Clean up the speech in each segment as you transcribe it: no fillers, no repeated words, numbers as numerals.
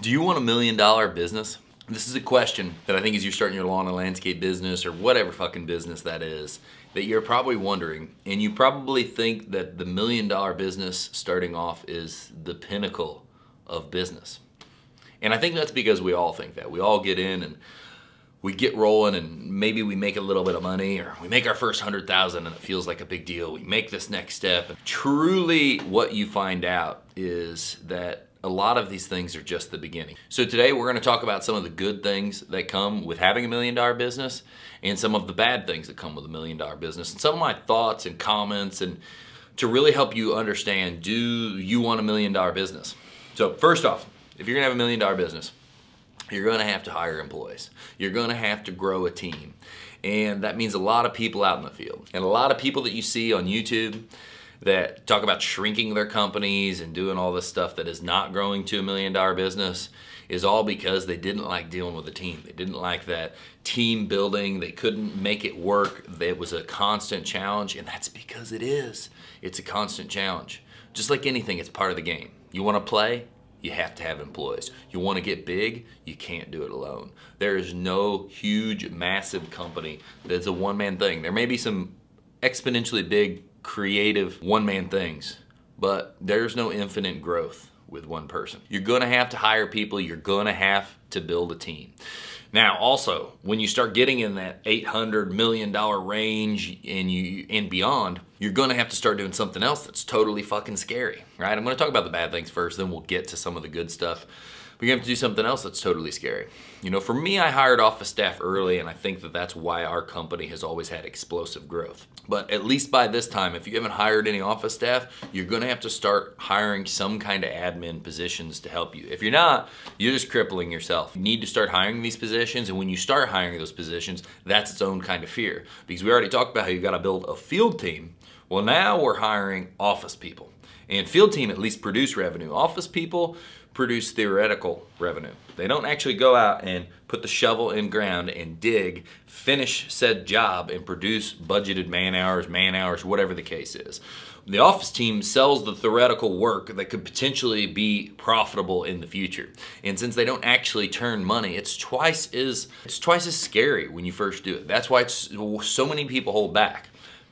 Do you want $1 million business? This is a question that I think as you're starting your lawn and landscape business or whatever fucking business that is, that you're probably wondering, and you probably think that the $1 million business starting off is the pinnacle of business. And I think that's because we all think that. We all get in and we get rolling and maybe we make a little bit of money or we make our first 100,000 and it feels like a big deal. We make this next step. Truly what you find out is that a lot of these things are just the beginning. So today we're gonna talk about some of the good things that come with having $1 million business and some of the bad things that come with $1 million business and some of my thoughts and comments and to really help you understand, do you want $1 million business? So first off, if you're gonna have $1 million business, you're gonna have to hire employees. You're gonna have to grow a team. And that means a lot of people out in the field. And a lot of people that you see on YouTube that talk about shrinking their companies and doing all this stuff that is not growing to $1 million business is all because they didn't like dealing with a team. They didn't like that team building. They couldn't make it work. It was a constant challenge, and that's because it is. It's a constant challenge. Just like anything, it's part of the game. You wanna play? You have to have employees. You want to get big? You can't do it alone. There is no huge, massive company that's a one-man thing. There may be some exponentially big, creative one-man things, but there's no infinite growth with one person. You're gonna have to hire people. You're gonna have to build a team. Now, also, when you start getting in that $800 million range and beyond, you're gonna have to start doing something else that's totally fucking scary, right? I'm gonna talk about the bad things first, then we'll get to some of the good stuff. But you're gonna have to do something else that's totally scary. You know, for me, I hired office staff early, and I think that that's why our company has always had explosive growth. But at least by this time, if you haven't hired any office staff, you're gonna have to start hiring some kind of admin positions to help you. If you're not, you're just crippling yourself. You need to start hiring these positions, and when you start hiring those positions, that's its own kind of fear. Because we already talked about how you gotta build a field team. Well, now we're hiring office people. And field team at least produce revenue. Office people produce theoretical revenue. They don't actually go out and put the shovel in ground and dig, finish said job, and produce budgeted man hours, whatever the case is. The office team sells the theoretical work that could potentially be profitable in the future. And since they don't actually turn money, it's twice as scary when you first do it. That's why so many people hold back.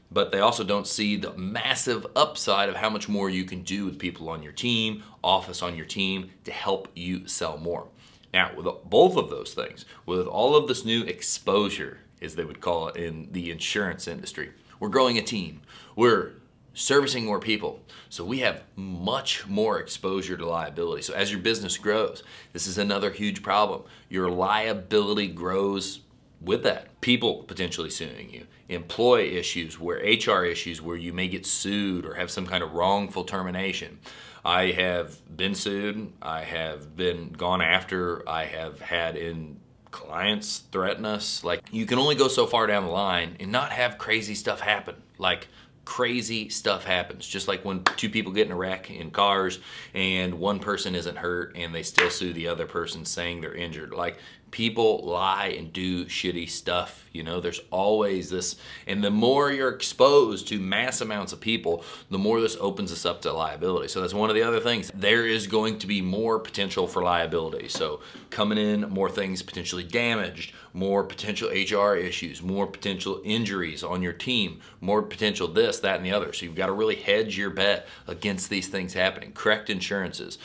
But they also don't see the massive upside of how much more you can do with people on your team, office on your team, to help you sell more. Now, with both of those things, with all of this new exposure, as they would call it in the insurance industry, we're growing a team. We're servicing more people. So we have much more exposure to liability. So as your business grows, this is another huge problem. Your liability grows with that. People potentially suing you, employee issues, HR issues where you may get sued or have some kind of wrongful termination. I have been sued, I have been gone after, I have had clients threaten us. Like, you can only go so far down the line and not have crazy stuff happen. Like, crazy stuff happens. Just like when two people get in a wreck in cars and one person isn't hurt and they still sue the other person saying they're injured. Like, people lie and do shitty stuff, you know, there's always this, and the more you're exposed to mass amounts of people, the more this opens us up to liability. So that's one of the other things. There is going to be more potential for liability. So coming in, more things potentially damaged, more potential HR issues, more potential injuries on your team, more potential this, that, and the other. So you've got to really hedge your bet against these things happening. Correct insurances,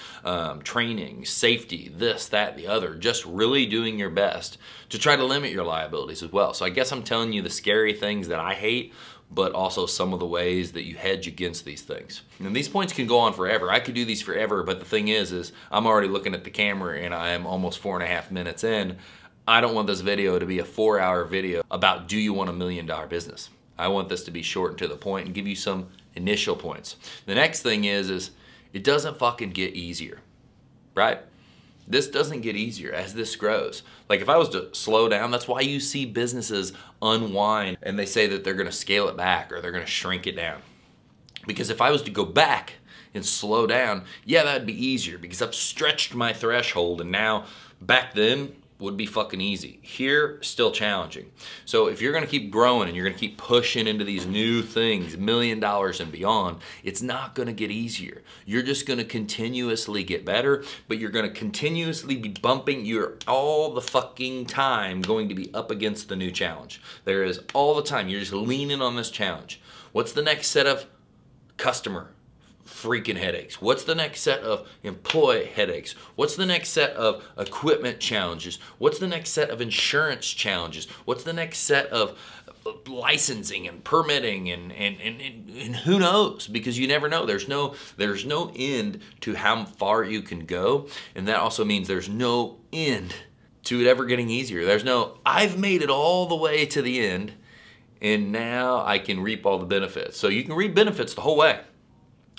training, safety, this, that, the other. Just really doing your best to try to limit your liabilities as well. So I guess I'm telling you the scary things that I hate, but also some of the ways that you hedge against these things. And these points can go on forever. I could do these forever, but the thing is I'm already looking at the camera and I am almost 4.5 minutes in. I don't want this video to be a 4-hour video about do you want $1 million business. I want this to be short and to the point and give you some initial points. The next thing is it doesn't fucking get easier, right? This doesn't get easier as this grows. Like, if I was to slow down, that's why you see businesses unwind and they say that they're gonna scale it back or they're gonna shrink it down. Because if I was to go back and slow down, yeah, that'd be easier because I've stretched my threshold, and now back then would be fucking easy. Here, still challenging. So if you're gonna keep growing and you're gonna keep pushing into these new things, $1 million and beyond, it's not gonna get easier. You're just gonna continuously get better, but you're gonna continuously be bumping. You're all the fucking time going to be up against the new challenge. There is all the time. You're just leaning on this challenge. What's the next set of customer freaking headaches? What's the next set of employee headaches? What's the next set of equipment challenges? What's the next set of insurance challenges? What's the next set of licensing and permitting and who knows? Because you never know. There's no end to how far you can go, and that also means there's no end to it ever getting easier. There's no, I've made it all the way to the end, and now I can reap all the benefits. So you can reap benefits the whole way,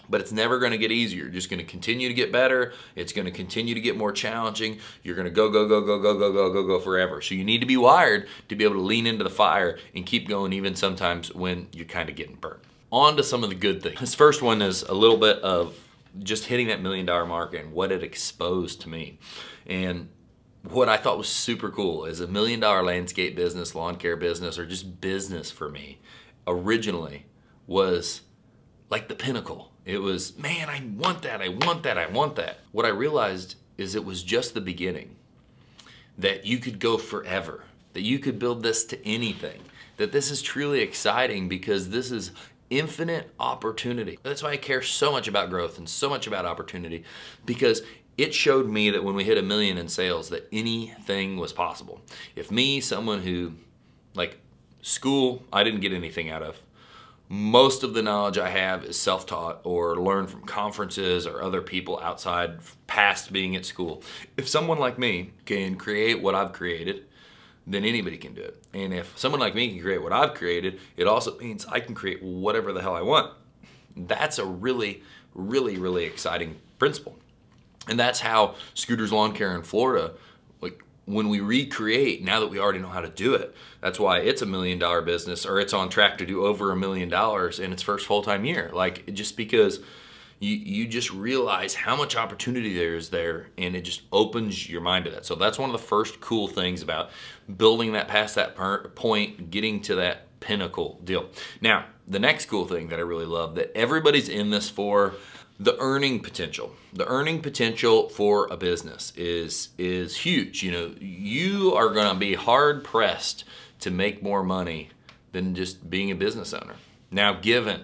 but it's never gonna get easier. You're just gonna continue to get better. It's gonna continue to get more challenging. You're gonna go forever. So you need to be wired to be able to lean into the fire and keep going even sometimes when you're kind of getting burnt. On to some of the good things. This first one is a little bit of just hitting that $1 million mark and what it exposed to me. And what I thought was super cool is $1 million landscape business, lawn care business, or just business for me originally was like the pinnacle. It was, man, I want that, I want that, I want that. What I realized is it was just the beginning. That you could go forever. That you could build this to anything. That this is truly exciting because this is infinite opportunity. That's why I care so much about growth and so much about opportunity, because it showed me that when we hit $1 million in sales, that anything was possible. If me, someone who, like school, I didn't get anything out of. Most of the knowledge I have is self-taught or learned from conferences or other people outside past being at school. If someone like me can create what I've created, then anybody can do it. And if someone like me can create what I've created, it also means I can create whatever the hell I want. That's a really, really, really exciting principle. And that's how Scooter's Lawn Care in Florida, like when we recreate, now that we already know how to do it, that's why it's $1 million business, or it's on track to do over $1 million in its first full-time year. Like, just because you just realize how much opportunity there is there, and it just opens your mind to that. So that's one of the first cool things about building that past that point, getting to that pinnacle deal. Now, the next cool thing that I really love that everybody's in this for, the earning potential. The earning potential for a business is huge. You know, you are gonna be hard pressed to make more money than just being a business owner. Now, given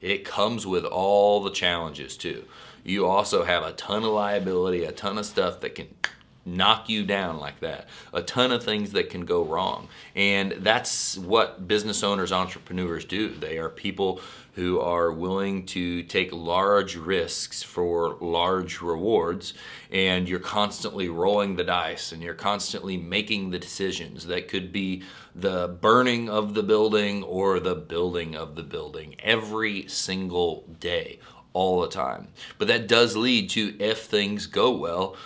it comes with all the challenges too. You also have a ton of liability, a ton of stuff that can knock you down like that, a ton of things that can go wrong. And that's what business owners, entrepreneurs do. They are people who are willing to take large risks for large rewards, and you're constantly rolling the dice and you're constantly making the decisions that could be the burning of the building or the building of the building every single day, all the time. But that does lead to, if things go well,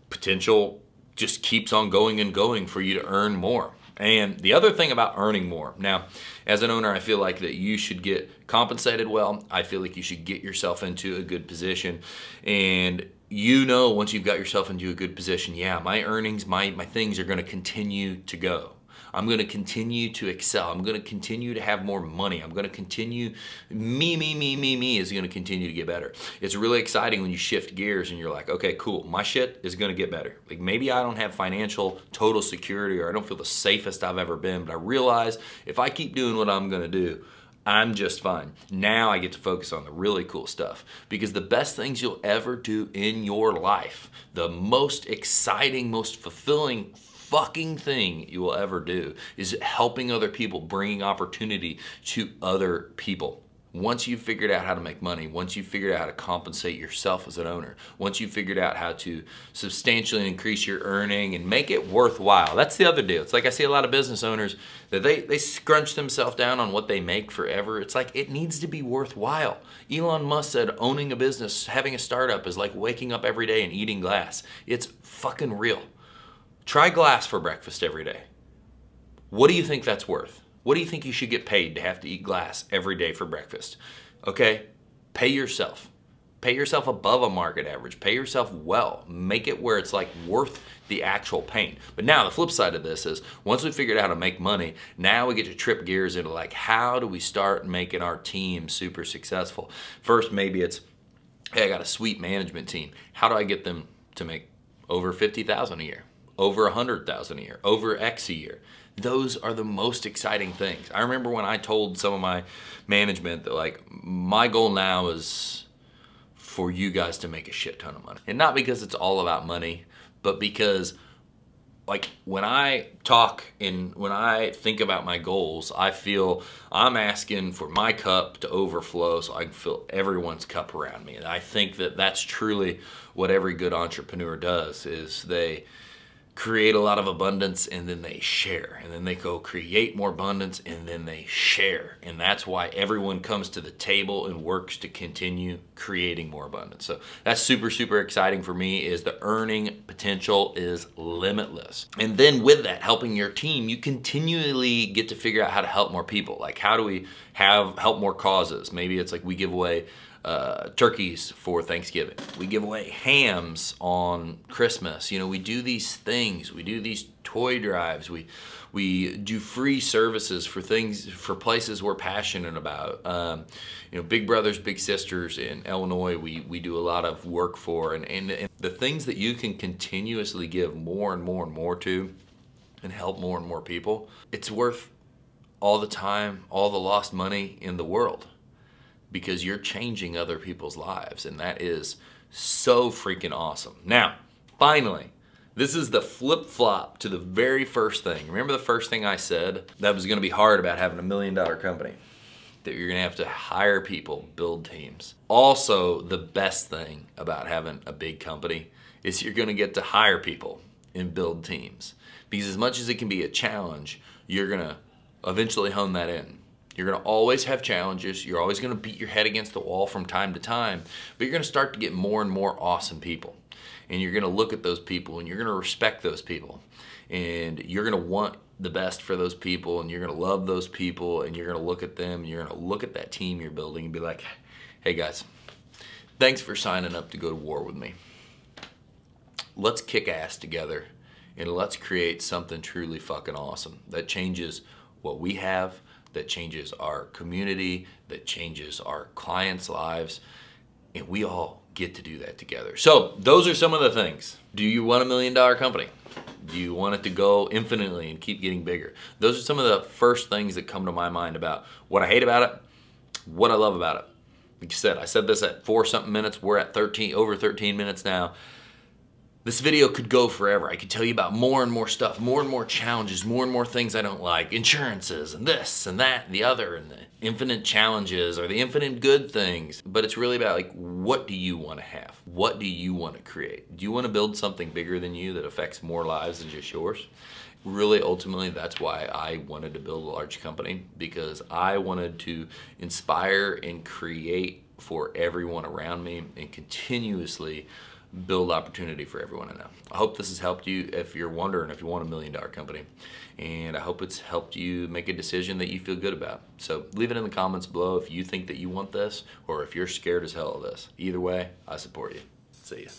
potential just keeps on going and going for you to earn more. And the other thing about earning more, now, as an owner, I feel like that you should get compensated well. I feel like you should get yourself into a good position. And you know, once you've got yourself into a good position, yeah, my earnings, my things are gonna continue to go. I'm gonna continue to excel. I'm gonna continue to have more money. I'm gonna continue, me is gonna continue to get better. It's really exciting when you shift gears and you're like, okay, cool, my shit is gonna get better. Like, maybe I don't have financial total security, or I don't feel the safest I've ever been, but I realize if I keep doing what I'm gonna do, I'm just fine. Now I get to focus on the really cool stuff, because the best things you'll ever do in your life, the most exciting, most fulfilling fucking thing you will ever do, is helping other people, bringing opportunity to other people. Once you've figured out how to make money, once you've figured out how to compensate yourself as an owner, once you've figured out how to substantially increase your earning and make it worthwhile. That's the other deal. It's like I see a lot of business owners that they scrunch themselves down on what they make forever. It's like, it needs to be worthwhile. Elon Musk said owning a business, having a startup, is like waking up every day and eating glass. It's fucking real. Try glass for breakfast every day. What do you think that's worth? What do you think you should get paid to have to eat glass every day for breakfast? Okay, pay yourself. Pay yourself above a market average. Pay yourself well. Make it where it's like worth the actual pain. But now the flip side of this is once we figured out how to make money, now we get to trip gears into like, how do we start making our team super successful? First, maybe it's, hey, I got a sweet management team. How do I get them to make over 50,000 a year, over 100,000 a year, over X a year? Those are the most exciting things. I remember when I told some of my management that like, my goal now is for you guys to make a shit ton of money. And not because it's all about money, but because like when I talk and when I think about my goals, I feel I'm asking for my cup to overflow so I can fill everyone's cup around me. And I think that that's truly what every good entrepreneur does, is they create a lot of abundance and then they share, and then they go create more abundance and then they share. And that's why everyone comes to the table and works to continue creating more abundance. So that's super, super exciting for me, is the earning potential is limitless. And then with that, helping your team, you continually get to figure out how to help more people. Like, how do we help more causes? Maybe it's like we give away turkeys for Thanksgiving. We give away hams on Christmas. You know, we do these things. We do these toy drives. We do free services for things, for places we're passionate about. You know, Big Brothers, Big Sisters in Illinois, we do a lot of work for. And the things that you can continuously give more and more and more to and help more and more people, it's worth all the time, all the lost money in the world, because you're changing other people's lives, and that is so freaking awesome. Now, finally, this is the flip-flop to the very first thing. Remember the first thing I said that was gonna be hard about having $1 million company? That you're gonna have to hire people, build teams. Also, the best thing about having a big company is you're gonna get to hire people and build teams. Because as much as it can be a challenge, you're gonna eventually hone that in. You're gonna always have challenges. You're always gonna beat your head against the wall from time to time, but you're gonna start to get more and more awesome people. And you're gonna look at those people and you're gonna respect those people. And you're gonna want the best for those people, and you're gonna love those people, and you're gonna look at them, and you're gonna look at that team you're building and be like, hey guys, thanks for signing up to go to war with me. Let's kick ass together and let's create something truly fucking awesome that changes what we have, that changes our community, that changes our clients' lives, and we all get to do that together. So those are some of the things. Do you want $1 million company? Do you want it to go infinitely and keep getting bigger? Those are some of the first things that come to my mind about what I hate about it, what I love about it. Like you said, I said this at 4-something minutes. We're at over 13 minutes now. This video could go forever. I could tell you about more and more stuff, more and more challenges, more and more things I don't like, insurances and this and that and the other, and the infinite challenges or the infinite good things. But it's really about like, what do you want to have? What do you want to create? Do you want to build something bigger than you that affects more lives than just yours? Really, ultimately, that's why I wanted to build a large company, because I wanted to inspire and create for everyone around me and continuously build opportunity for everyone I know. I hope this has helped you if you're wondering if you want $1 million company. And I hope it's helped you make a decision that you feel good about. So leave it in the comments below if you think that you want this, or if you're scared as hell of this. Either way, I support you. See ya.